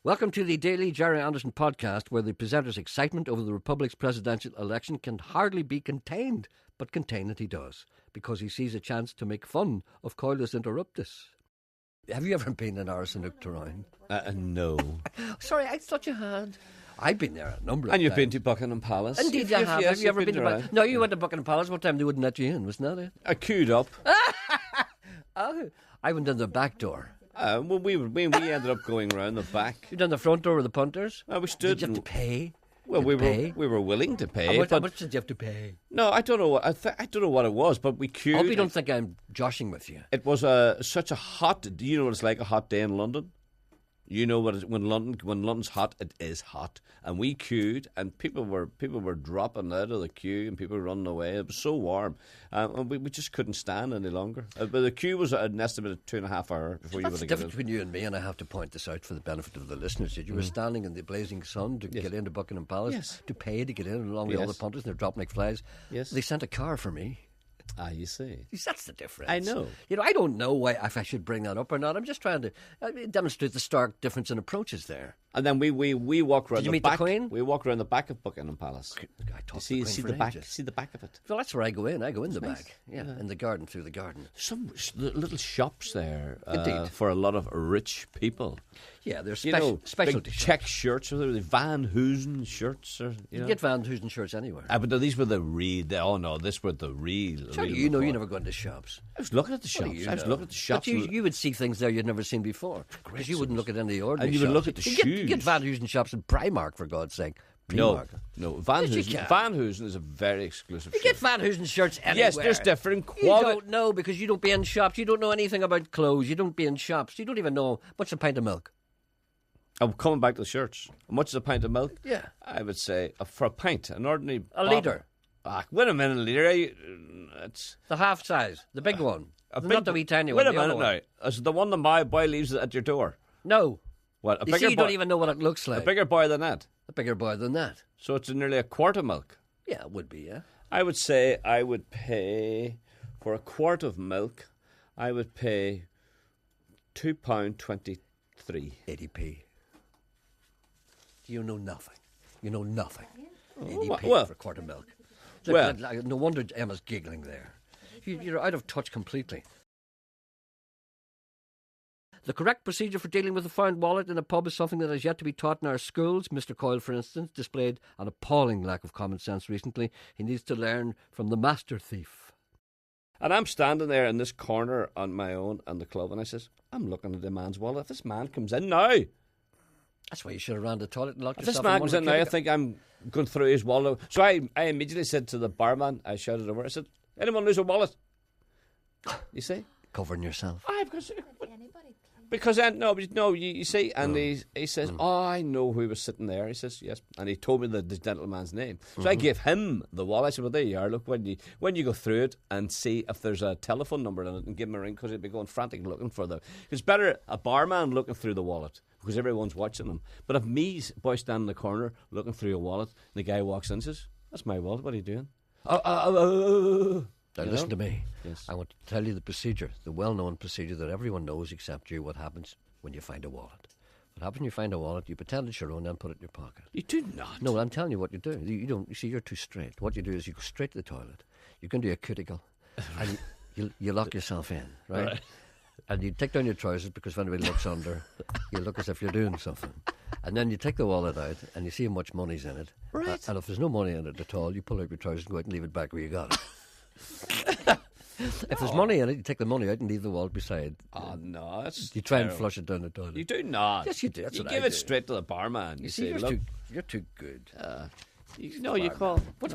Welcome to the Daily Jerry Anderson podcast, where the presenter's excitement over the Republic's presidential election can hardly be contained, but contain it he does, because he sees a chance to make fun of Coilis Interruptus. Have you ever been in Arsenook Terrain? No. Sorry, I thought you had. I've been there a number of times. And you've been to Buckingham Palace? Indeed, you have. Yes, have you ever been to around. No, you went to Buckingham Palace. One time they wouldn't let you in, wasn't that it? I queued up. Oh, I went in the back door. Well, we ended up going round the back. You done the front door with the punters? We stood. Did you have to pay? Well, we were willing to pay. How much did you have to pay? No, I don't know. I don't know what it was, but we queued. I hope you don't think I'm joshing with you. It was such a hot. Do you know what it's like a hot day in London? You know what when London's hot, it is hot, and we queued, and people were dropping out of the queue, and people were running away. It was so warm, and we just couldn't stand any longer. But the queue was an estimated 2.5 hours before you would That's the get difference in. between you and me, and I have to point this out for the benefit of the listeners. You were standing in the blazing sun to get into Buckingham Palace, Yes. to pay to get in, along with all the Yes. punters, and they're dropping like flies. Yes. They sent a car for me. You see. That's the difference. I know. I don't know if I should bring that up or not. I'm just trying to demonstrate the stark difference in approaches there. And then we walk around Did you the meet the back. Queen? We walk around the back of Buckingham Palace. I talked See, to the Queen see for the back. ages. See the back of it. Well, that's where I go in. I go in the nice. back. Yeah, in the garden, through the garden. Some little shops there Indeed. for a lot of rich people. Yeah, there's You know, specialty big shops. check shirts, or the Van Hoosen shirts, or You get Van Hoosen shirts anywhere. But these were the real. These were the real. How do you know you never go into shops? I was looking at the What do shops. you I was know? looking at the shops. But you would see things there you'd never seen before. Because you wouldn't look at any of the ordinary And you would shops. look at the You get shoes. Van Hoosen shops in Primark, for God's sake. no, Primark. no. Van Yes, you Hoosen. can. Van Hoosen is a very exclusive. You shirt. get Van Hoosen shirts anywhere. Yes, there's different You quality. don't know because you don't be in shops. You don't know anything about clothes. You don't be in shops. You don't even know what's a pint of milk. I'm coming back to the shirts. How much is a pint of milk? Yeah. I would say for a pint, an ordinary A bottle. litre. Wait a minute, a litre. It's The half size. The big one. Not the wee tiny Wait one. a the other minute one. now. Is it the one that my boy leaves at your door? No. What? A You bigger see, you boy? don't even know what it looks A like. bigger boy than that. A bigger boy than that. So it's nearly a quart of milk. Yeah, it would be, yeah. I would say I would pay for a quart of milk. I would pay £2.23. 80p. You know nothing. You know nothing. 80p well- for a quart of milk. well- No wonder Emma's giggling there. You're out of touch completely. The correct procedure for dealing with a found wallet in a pub is something that has yet to be taught in our schools. Mr. Coyle, for instance, displayed an appalling lack of common sense recently. He needs to learn from the master thief. And I'm standing there in this corner on my own in the club, and I says, I'm looking at the man's wallet. If this man comes in now, That's why you should have ran to the toilet and locked if yourself this man in one comes of in the now, I cubicle- think I'm going through his wallet. So I immediately said to the barman, I shouted over, I said, anyone lose a wallet? You see? Covering yourself. Because then, you see, and he says, oh, I know who was sitting there. He says, yes, and he told me the gentleman's name. So I gave him the wallet. I said, well, there you are. Look, when you go through it and see if there's a telephone number in it, and give him a ring, because he'd be going frantic looking for them. It's better a barman looking through the wallet, because everyone's watching him. But if me, boy, standing in the corner looking through a wallet, and the guy walks in and says, that's my wallet, what are you doing? Now You listen know? to me. Yes. I want to tell you the procedure, the well-known procedure that everyone knows except you, what happens when you find a wallet. What happens when you find a wallet, you pretend it's your own and put it in your pocket. You do not. No, I'm telling you what you do. You don't. You see, you're too straight. What you do is you go straight to the toilet. You go into a cuticle, and you lock yourself in, right? And you take down your trousers because if anybody looks under, you look as if you're doing something. And then you take the wallet out and you see how much money's in it. Right. And if there's no money in it at all, you pull out your trousers and go out and leave it back where you got it. If there's money in it, you take the money out and leave the wallet beside. Oh, no, that's You try and terrible. flush it down the toilet. You do not. Yes, you do. That's you what give I it do. straight to the barman. You say, you're, look, you're too good. you call. What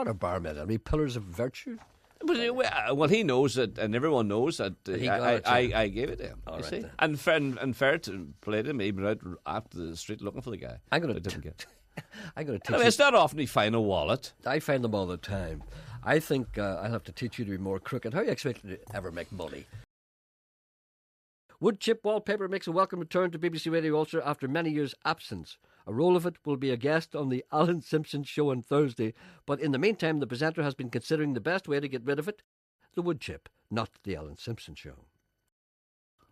a barman? I mean, pillars of virtue. Well, he knows it, and everyone knows that. He got it, yeah. I gave it to him. All you right see, then. and fair to play to him, he went out after the street looking for the guy. I'm going But to didn't get. I'm going to teach I mean, you. it's not often you find a wallet. I find them all the time. I think I'll have to teach you to be more crooked. How are you expecting to ever make money? Wood chip wallpaper makes a welcome return to BBC Radio Ulster after many years' absence. A role of it will be a guest on the Alan Simpson show on Thursday, but in the meantime the presenter has been considering the best way to get rid of it, the wood chip, not the Alan Simpson show.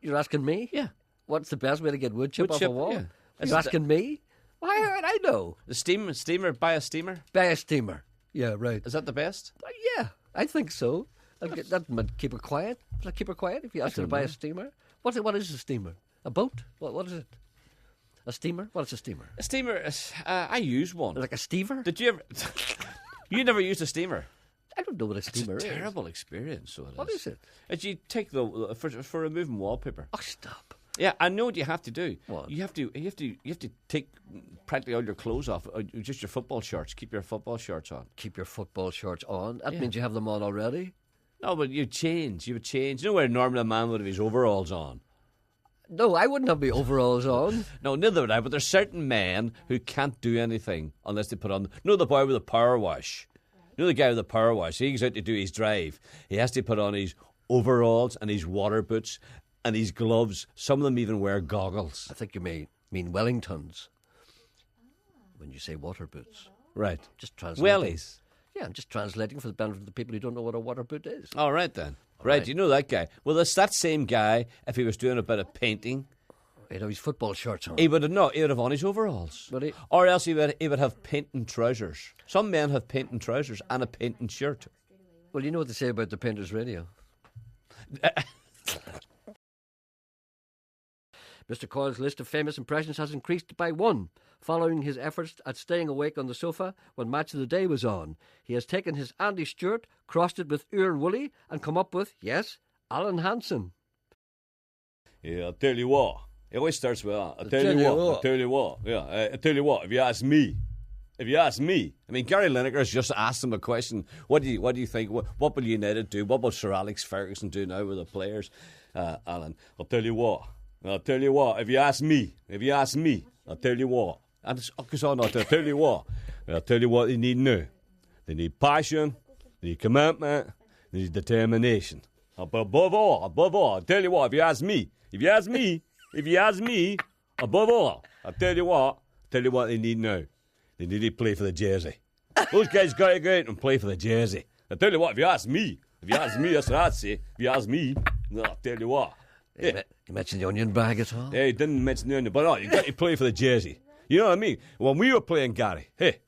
You're asking me? Yeah. What's the best way to get wood chip Wood off chip, a wall? yeah. Are you asking me? Why would I know? The steamer, buy a steamer? Buy a steamer. Yeah, right. Is that the best? Yeah, I think so. That might keep her quiet. Does that keep her quiet if you ask her to buy a steamer? What is a steamer? A boat? What is it? A steamer? What is a steamer? A steamer, I use one. Like a steamer? Did you ever... You never used a steamer? I don't know what a steamer is. It's a terrible experience, so it is. What is it? It's you take for removing wallpaper. Oh, stop. Yeah, I know what you have to do. What? You have to take practically all your clothes off, just your football shorts. Keep your football shorts on. Keep your football shorts on? That means you have them on already? No, but you would change. You know where normally a man would have his overalls on. No, I wouldn't have my overalls on. No, neither would I. But there's certain men who can't do anything unless they put on. The boy with the power wash. The guy with the power wash. He goes out to do his drive. He has to put on his overalls and his water boots and his gloves. Some of them even wear goggles. I think you mean Wellingtons when you say water boots. Right. Just translating. Wellies. Yeah, I'm just translating for the benefit of the people who don't know what a water boot is. All right, then. Right, you know that guy. Well, it's that same guy, if he was doing a bit of painting. He'd have his football shorts on. He would have on his overalls. Or else he would have painting trousers. Some men have painting trousers and a painting shirt. Well, you know what they say about the Painters Radio. Mr. Coyle's list of famous impressions has increased by one, following his efforts at staying awake on the sofa when Match of the Day was on. He has taken his Andy Stewart, crossed it with Ur Woolley, and come up with, yes, Alan Hansen. Yeah, I'll tell you what. It always starts with, I'll tell you what. Yeah, I tell you what, if you ask me, I mean, Gary Lineker's just asked him a question. What do you think? What will United do? What will Sir Alex Ferguson do now with the players? Alan, I'll tell you what. If you ask me, I'll tell you what. And it's on. I'll tell you what. I'll tell you what they need now. They need passion, they need commitment, they need determination. Above all, I'll tell you what. If you ask me, above all, I'll tell you what they need now. They need to play for the jersey. Those guys got to go out and play for the jersey. I'll tell you what, if you ask me, that's what I'd say. If you ask me, I'll tell you what. Yeah. You mentioned the onion bag at all? Yeah, he didn't mention the onion, but you got to play for the jersey. You know what I mean? When we were playing, Gary, hey,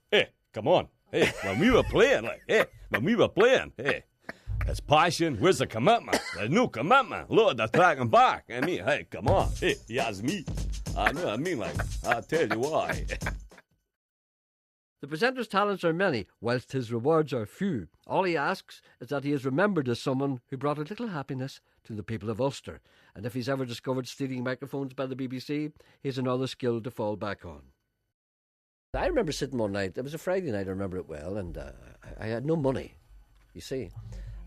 come on. Hey, when we were playing, it's passion. Where's the commitment? There's no commitment. Look at the track and back. I mean, hey, come on. Hey, he asked me. I know what I mean, I'll tell you why. The presenter's talents are many, whilst his rewards are few. All he asks is that he is remembered as someone who brought a little happiness to the people of Ulster. And if he's ever discovered stealing microphones by the BBC, he has another skill to fall back on. I remember sitting one night, it was a Friday night, I remember it well, and I had no money, you see.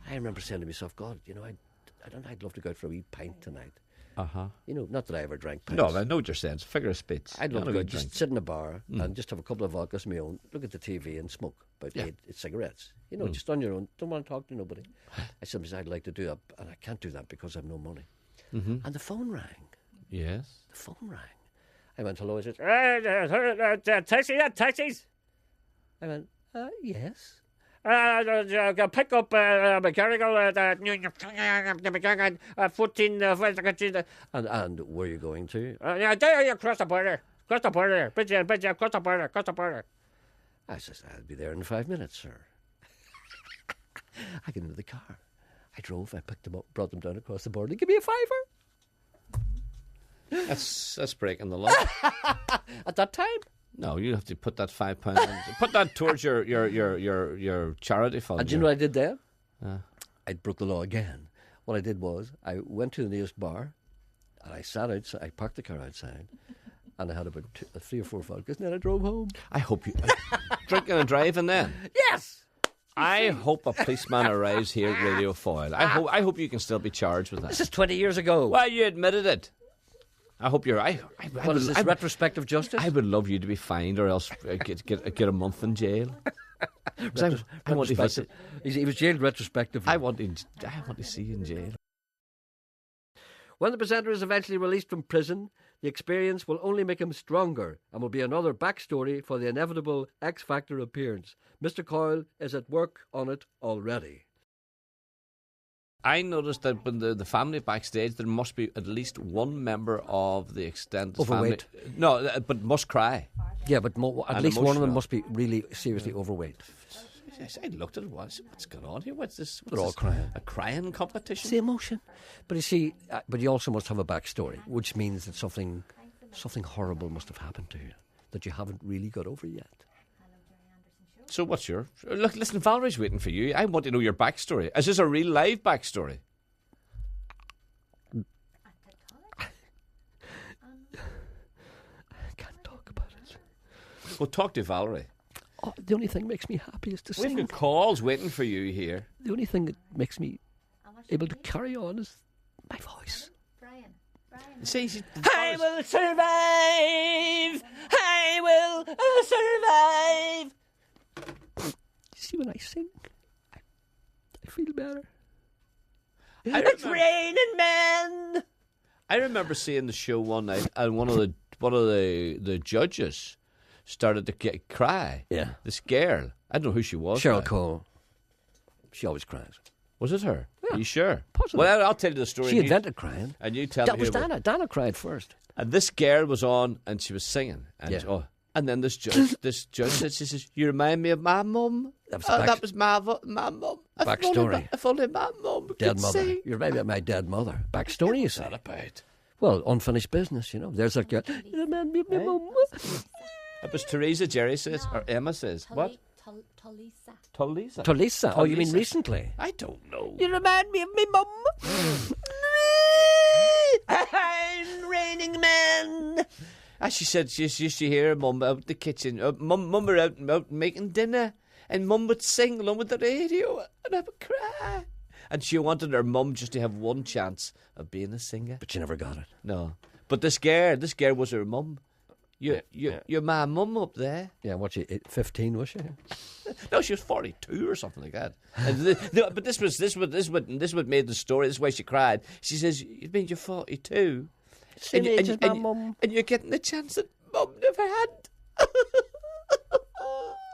I remember saying to myself, God, I'd love to go out for a wee pint tonight. Uh-huh. Not that I ever drank pints. No, I know what you're saying. It's a figure of speech. I'd love to go just sit in a bar and just have a couple of vodkas of my own, look at the TV and smoke about 8 cigarettes. Just on your own. Don't want to talk to nobody. I said, I'd like to do that, and I can't do that because I've no money. Mm-hmm. And the phone rang. Yes. The phone rang. I went, hello, I said, taxis? I went, yes. Pick up mechanical 14 and where are you going to? There, across the border, bridge, across the border. I says, I'll be there in 5 minutes, sir. I get into the car. I drove, I picked them up, brought them down across the border. Give me a £5. That's breaking the law. At that time? No, you have to put that £5 in. Put that towards your charity fund. And do you know what I did then? I broke the law again. What I did was I went to the nearest bar and I sat outside. I parked the car outside and I had about 3 or 4 vodkas and then I drove home. I hope you drinking and driving then. Yes. I hope a policeman arrives here at Radio Foyle. I hope you can still be charged with that. This is 20 years ago. Well, you admitted it. I hope you're. What is this, retrospective justice? I would love you to be fined, or else get a month in jail. He was jailed retrospectively. I want to see you in jail. When the presenter is eventually released from prison, the experience will only make him stronger and will be another backstory for the inevitable X Factor appearance. Mr. Coyle is at work on it already. I noticed that when the family backstage, there must be at least one member of the extended Overweight. family. No, but must cry. Yeah, but at And least one of them emotional. must be really seriously overweight. I looked at it once. What's going on here? What's this? They're all crying. A crying competition? It's the emotion. But you see, but you also must have a backstory, which means that something horrible must have happened to you that you haven't really got over yet. So what's your... Look, listen, Valerie's waiting for you. I want to know your backstory. Is this a real live backstory? I can't talk about it. Well, talk to Valerie. Oh, the only thing that makes me happy is to We've sing. got calls waiting for you here. The only thing that makes me able to carry on is my voice. Brian. See, I will survive! I will survive! See, when I sing, I feel better. It's raining men! I remember seeing the show one night, and one of the judges started to cry. Yeah. This girl. I don't know who she was. Cheryl now. Cole. She always cries. Was it her? Yeah. Are you sure? Possibly. Well, I'll tell you the story. She and you- invented crying. And you tell That me was who it was. Dana. Dana cried first. And this girl was on, and she was singing. And, Yeah. and then this judge said, she says, "You remind me of my mum." That was That was my mum. Backstory. If only my mum could Dead mother. sing. You're maybe my dead mother. Backstory, you What's say? that about? Well, unfinished business, you know. There's a girl. You remind me of my mum. It was Teresa, Jerry says, or Emma says. What? Talisa. Tulisa. Tulisa. Oh, you mean Tulisa. recently? I don't know. You remind me of my mum. I'm raining man. As she said, she used to hear her mum out the kitchen. Mum were out making dinner, and mum would sing along with the radio, and I would cry. And she wanted her mum just to have one chance of being a singer. But you never got it. No. But this girl was her mum. You're my mum up there. Yeah, what, 15 was she? No, she was 42 or something like that. And but this what made the story. This is why she cried. She says, "You mean you're 42, Same age as my mum. and you're getting the chance that mum never had."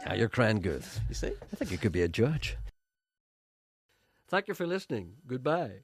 Yeah, you're crying good. You see? I think you could be a judge. Thank you for listening. Goodbye.